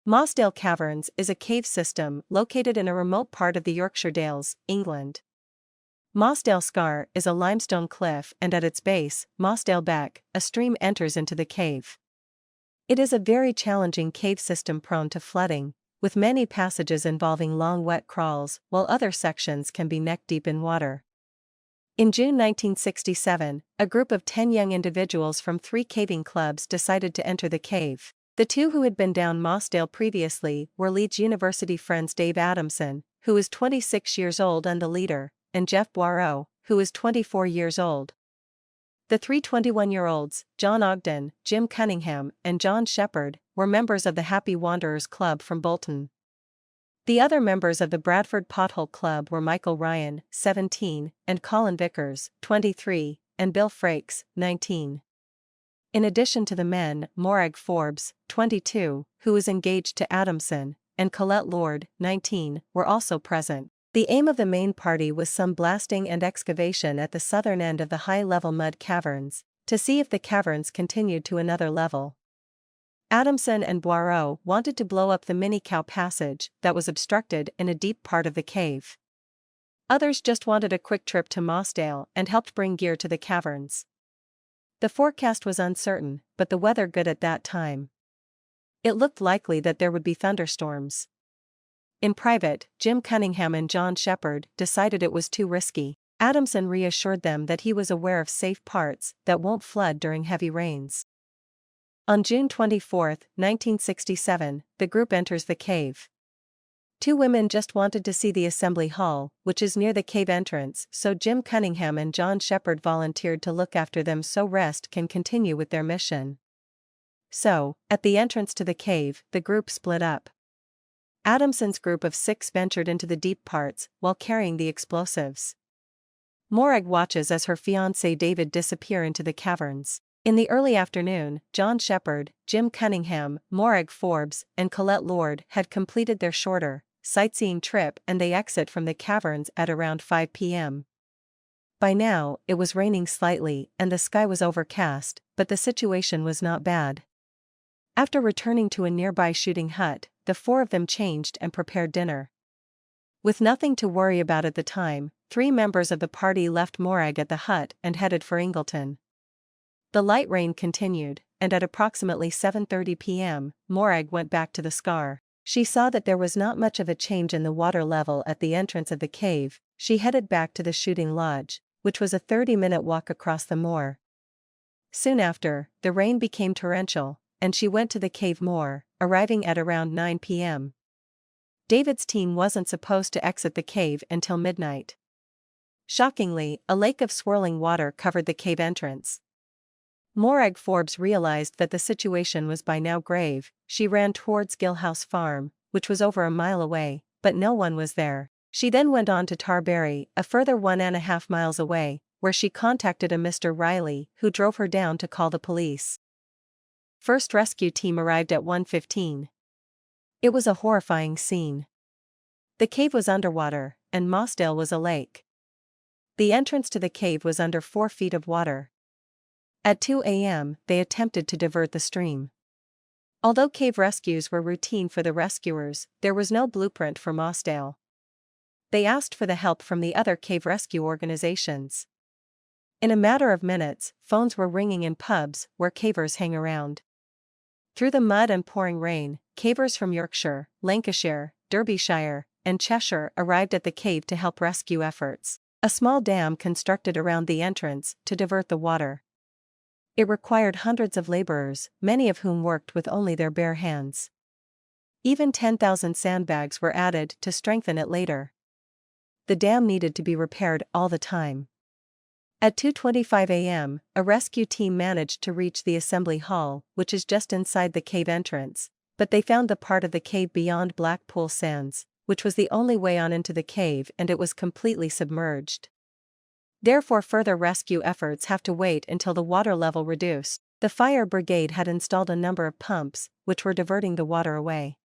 Mossdale Caverns is a cave system located in a remote part of the Yorkshire Dales, England. Mossdale Scar is a limestone cliff, and at its base, Mossdale Beck, a stream enters into the cave. It is a very challenging cave system prone to flooding, with many passages involving long wet crawls, while other sections can be neck-deep in water. In June 1967, a group of 10 young individuals from 3 caving clubs decided to enter the cave. The 2 who had been down Mossdale previously were Leeds University friends Dave Adamson, who is 26 years old and the leader, and Geoff Boireau, who is 24 years old. The 3 21-year-olds, John Ogden, Jim Cunningham, and John Shepherd, were members of the Happy Wanderers Club from Bolton. The other members of the Bradford Pothole Club were Michael Ryan, 17, and Colin Vickers, 23, and Bill Frakes, 19. In addition to the men, Morag Forbes, 22, who was engaged to Adamson, and Collette Lord, 19, were also present. The aim of the main party was some blasting and excavation at the southern end of the high-level mud caverns, to see if the caverns continued to another level. Adamson and Boireau wanted to blow up the mini-cow passage that was obstructed in a deep part of the cave. Others just wanted a quick trip to Mossdale and helped bring gear to the caverns. The forecast was uncertain, but the weather good at that time. It looked likely that there would be thunderstorms. In private, Jim Cunningham and John Shepherd decided it was too risky. Adamson reassured them that he was aware of safe parts that won't flood during heavy rains. On June 24, 1967, the group enters the cave. 2 women just wanted to see the assembly hall, which is near the cave entrance, so Jim Cunningham and John Shepherd volunteered to look after them so rest can continue with their mission. So, at the entrance to the cave, the group split up. Adamson's group of 6 ventured into the deep parts while carrying the explosives. Morag watches as her fiancé David disappear into the caverns. In the early afternoon, John Shepherd, Jim Cunningham, Morag Forbes, and Collette Lord had completed their shorter, sightseeing trip, and they exit from the caverns at around 5 p.m. By now, it was raining slightly and the sky was overcast, but the situation was not bad. After returning to a nearby shooting hut, the 4 of them changed and prepared dinner. With nothing to worry about at the time, 3 members of the party left Morag at the hut and headed for Ingleton. The light rain continued, and at approximately 7:30 p.m., Morag went back to the Scar. She saw that there was not much of a change in the water level at the entrance of the cave. She headed back to the shooting lodge, which was a 30-minute walk across the moor. Soon after, the rain became torrential, and she went to the cave more, arriving at around 9 p.m. David's team wasn't supposed to exit the cave until midnight. Shockingly, a lake of swirling water covered the cave entrance. Morag Forbes realized that the situation was by now grave. She ran towards Gilhouse Farm, which was over a mile away, but no one was there. She then went on to Tarberry, a further 1.5 miles away, where she contacted a Mr. Riley, who drove her down to call the police. First rescue team arrived at 1:15. It was a horrifying scene. The cave was underwater, and Mossdale was a lake. The entrance to the cave was under 4 feet of water. At 2 a.m., they attempted to divert the stream. Although cave rescues were routine for the rescuers, there was no blueprint for Mossdale. They asked for the help from the other cave rescue organizations. In a matter of minutes, phones were ringing in pubs where cavers hang around. Through the mud and pouring rain, cavers from Yorkshire, Lancashire, Derbyshire, and Cheshire arrived at the cave to help rescue efforts. A small dam constructed around the entrance to divert the water. It required hundreds of laborers, many of whom worked with only their bare hands. Even 10,000 sandbags were added to strengthen it later. The dam needed to be repaired all the time. At 2:25 a.m., a rescue team managed to reach the assembly hall, which is just inside the cave entrance, but they found the part of the cave beyond Blackpool Sands, which was the only way on into the cave, and it was completely submerged. Therefore further rescue efforts have to wait until the water level reduced. The fire brigade had installed a number of pumps, which were diverting the water away.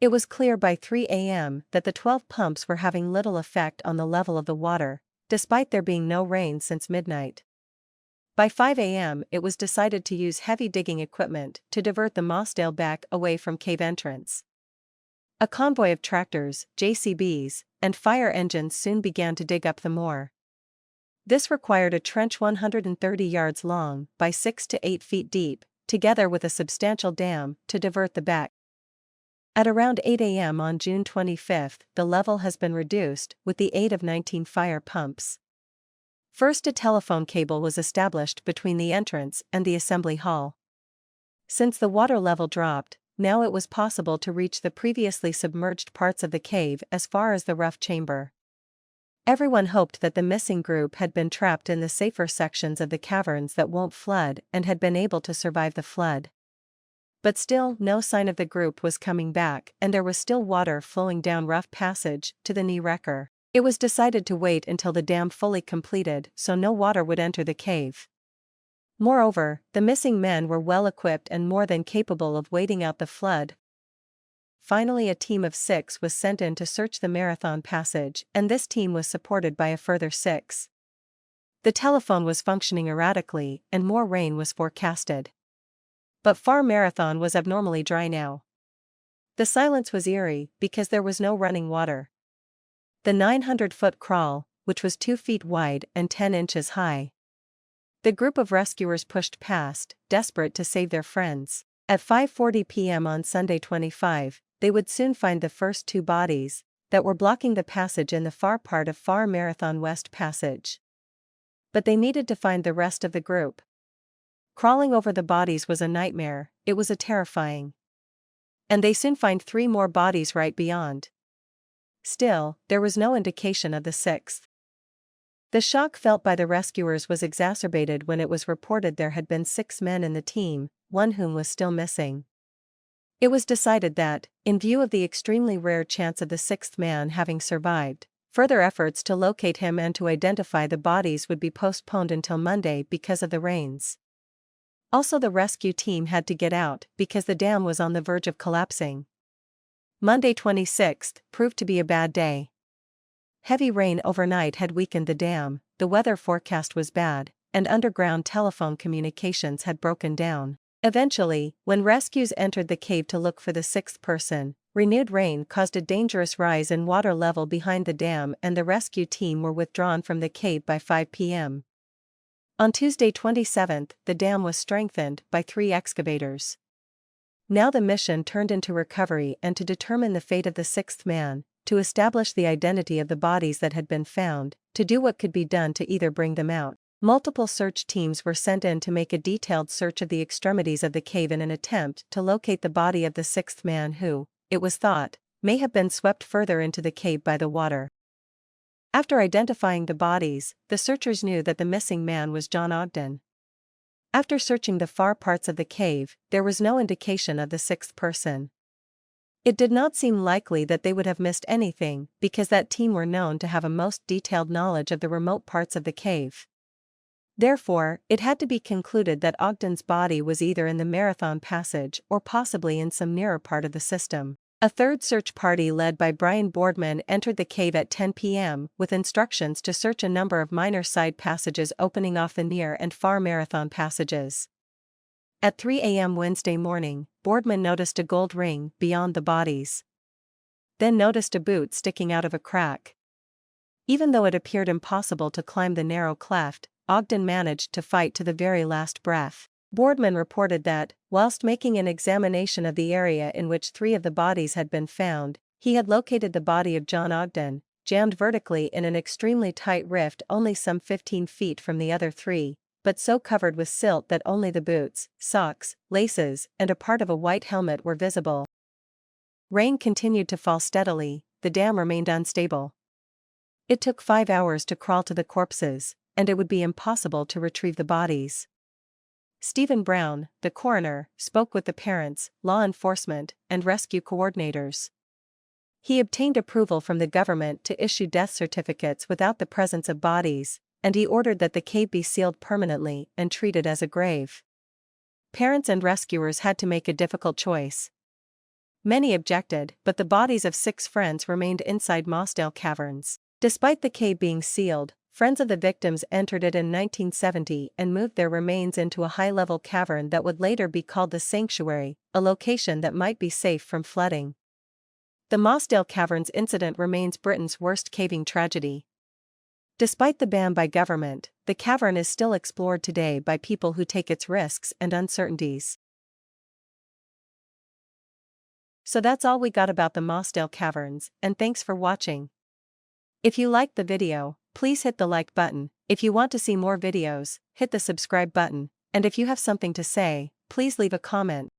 It was clear by 3 a.m. that the 12 pumps were having little effect on the level of the water, despite there being no rain since midnight. By 5 a.m. it was decided to use heavy digging equipment to divert the Mossdale Beck away from cave entrance. A convoy of tractors, JCBs, and fire engines soon began to dig up the moor. This required a trench 130 yards long by 6 to 8 feet deep, together with a substantial dam, to divert the beck. At around 8 a.m. on June 25, the level has been reduced with the aid of 19 fire pumps. First, a telephone cable was established between the entrance and the assembly hall. Since the water level dropped, now it was possible to reach the previously submerged parts of the cave as far as the rough chamber. Everyone hoped that the missing group had been trapped in the safer sections of the caverns that won't flood and had been able to survive the flood. But still, no sign of the group was coming back, and there was still water flowing down rough passage to the knee wrecker. It was decided to wait until the dam fully completed so no water would enter the cave. Moreover, the missing men were well equipped and more than capable of waiting out the flood. Finally, a team of 6 was sent in to search the Marathon Passage, and this team was supported by a further 6. The telephone was functioning erratically, and more rain was forecasted. But Far Marathon was abnormally dry now. The silence was eerie because there was no running water. The 900-foot crawl, which was 2 feet wide and 10 inches high. The group of rescuers pushed past, desperate to save their friends. At 5:40 p.m. on Sunday 25, they would soon find the first 2 bodies that were blocking the passage in the far part of Far Marathon West Passage. But they needed to find the rest of the group. Crawling over the bodies was a nightmare, it was terrifying. And they soon find 3 more bodies right beyond. Still, there was no indication of the 6th. The shock felt by the rescuers was exacerbated when it was reported there had been 6 men in the team, one whom was still missing. It was decided that, in view of the extremely rare chance of the 6th man having survived, further efforts to locate him and to identify the bodies would be postponed until Monday because of the rains. Also, the rescue team had to get out because the dam was on the verge of collapsing. Monday 26th proved to be a bad day. Heavy rain overnight had weakened the dam, the weather forecast was bad, and underground telephone communications had broken down. Eventually, when rescues entered the cave to look for the 6th person, renewed rain caused a dangerous rise in water level behind the dam and the rescue team were withdrawn from the cave by 5 p.m. On Tuesday 27th, the dam was strengthened by 3 excavators. Now the mission turned into recovery and to determine the fate of the 6th man, to establish the identity of the bodies that had been found, to do what could be done to either bring them out. Multiple search teams were sent in to make a detailed search of the extremities of the cave in an attempt to locate the body of the 6th man who, it was thought, may have been swept further into the cave by the water. After identifying the bodies, the searchers knew that the missing man was John Ogden. After searching the far parts of the cave, there was no indication of the 6th person. It did not seem likely that they would have missed anything because that team were known to have a most detailed knowledge of the remote parts of the cave. Therefore, it had to be concluded that Ogden's body was either in the Marathon Passage or possibly in some nearer part of the system. A third search party led by Brian Boardman entered the cave at 10 p.m. with instructions to search a number of minor side passages opening off the near and far Marathon passages. At 3 a.m. Wednesday morning, Boardman noticed a gold ring beyond the bodies. Then noticed a boot sticking out of a crack. Even though it appeared impossible to climb the narrow cleft, Ogden managed to fight to the very last breath. Boardman reported that, whilst making an examination of the area in which 3 of the bodies had been found, he had located the body of John Ogden, jammed vertically in an extremely tight rift only some 15 feet from the other 3, but so covered with silt that only the boots, socks, laces, and a part of a white helmet were visible. Rain continued to fall steadily, the dam remained unstable. It took 5 hours to crawl to the corpses, and it would be impossible to retrieve the bodies. Stephen Brown, the coroner, spoke with the parents, law enforcement, and rescue coordinators. He obtained approval from the government to issue death certificates without the presence of bodies, and he ordered that the cave be sealed permanently and treated as a grave. Parents and rescuers had to make a difficult choice. Many objected, but the bodies of 6 friends remained inside Mossdale Caverns. Despite the cave being sealed, Friends of the victims entered it in 1970 and moved their remains into a high-level cavern that would later be called the Sanctuary, a location that might be safe from flooding. The Mossdale Caverns incident remains Britain's worst caving tragedy. Despite the ban by government, the cavern is still explored today by people who take its risks and uncertainties. So that's all we got about the Mossdale Caverns, and thanks for watching. If you liked the video, please hit the like button. If you want to see more videos, hit the subscribe button, and if you have something to say, please leave a comment.